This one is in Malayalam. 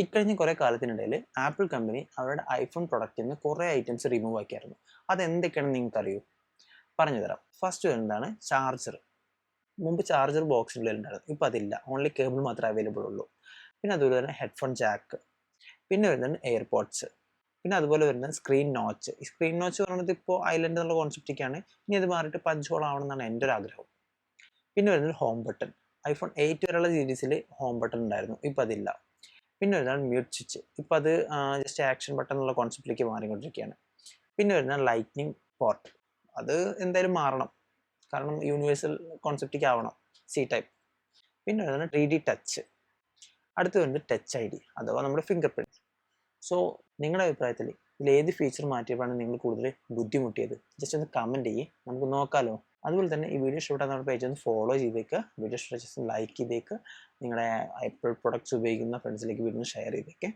ഇക്കഴിഞ്ഞ കുറേ കാലത്തിനിടയിൽ ആപ്പിൾ കമ്പനി അവരുടെ ഐഫോൺ പ്രൊഡക്റ്റിൽ നിന്ന് കുറേ ഐറ്റംസ് റിമൂവ് ആക്കിയായിരുന്നു. അതെന്തൊക്കെയാണെന്ന് നിങ്ങൾക്കറിയൂ? പറഞ്ഞു തരാം. ഫസ്റ്റ് വരുന്നതാണ് ചാർജർ. മുമ്പ് ചാർജർ ബോക്സിലുണ്ടായിരുന്നു, ഇപ്പോൾ അതില്ല, ഓൺലി കേബിൾ മാത്രമേ അവൈലബിൾ ഉള്ളൂ. പിന്നെ അതുപോലെ തന്നെ ഹെഡ്ഫോൺ ജാക്ക്, പിന്നെ വരുന്നത് എയർപോഡ്സ്, പിന്നെ അതുപോലെ വരുന്നത് സ്ക്രീൻ നോച്ച്. ഈ സ്ക്രീൻ നോച്ച് പറയുന്നത് ഇപ്പോൾ ഐലൻഡ് എന്നുള്ള കോൺസെപ്റ്റൊക്കെയാണ്. ഇനി അത് മാറിയിട്ട് പഞ്ച് ഹോൾ ആവണമെന്നാണ് എൻ്റെ ഒരു ആഗ്രഹം. പിന്നെ വരുന്നത് ഹോം ബട്ടൺ. ഐഫോൺ 8 വരെയുള്ള സീരീസിൽ ഹോം ബട്ടൺ ഉണ്ടായിരുന്നു, ഇപ്പോൾ അതില്ല. പിന്നെ വരുന്നതാണ് മ്യൂട്ട് സ്വിച്ച്. ഇപ്പോൾ അത് ജസ്റ്റ് ആക്ഷൻ ബട്ടൺ എന്നുള്ള കോൺസെപ്റ്റിലേക്ക് മാറിക്കൊണ്ടിരിക്കുകയാണ്. പിന്നെ വരുന്ന ലൈറ്റ്നിങ് പോർട്ട്. അത് എന്തായാലും മാറണം, കാരണം യൂണിവേഴ്സൽ കോൺസെപ്റ്റിലേക്ക് ആവണം, സി ടൈപ്പ്. പിന്നെ വരുന്നത് 3D ടച്ച്. അടുത്ത് വരുന്നത് ടച്ച് ID അഥവാ നമ്മുടെ ഫിംഗർ പ്രിൻറ്റ്. സോ നിങ്ങളുടെ അഭിപ്രായത്തിൽ ഇതിൽ ഏത് ഫീച്ചർ മാറ്റിയപ്പോഴാണ് നിങ്ങൾ കൂടുതൽ ബുദ്ധിമുട്ടിയത്? ജസ്റ്റ് ഒന്ന് കമൻറ്റ് ചെയ്യേ, നമുക്ക് നോക്കാമല്ലോ. അതുപോലെ തന്നെ ഈ വീഡിയോ ഇഷ്ടപ്പെട്ടാൽ നമ്മുടെ പേജ് ഒന്ന് ഫോളോ ചെയ്തേക്കുക. വീഡിയോ ഇഷ്ടപ്പെട്ട ജസ്റ്റ് ലൈക്ക് ചെയ്തേക്കുക. നിങ്ങളുടെ ആപ്പിൾ പ്രൊഡക്ട്സ് ഉപയോഗിക്കുന്ന ഫ്രണ്ട്സിലേക്ക് വീഡിയോ ഷെയർ ചെയ്തേക്കെ.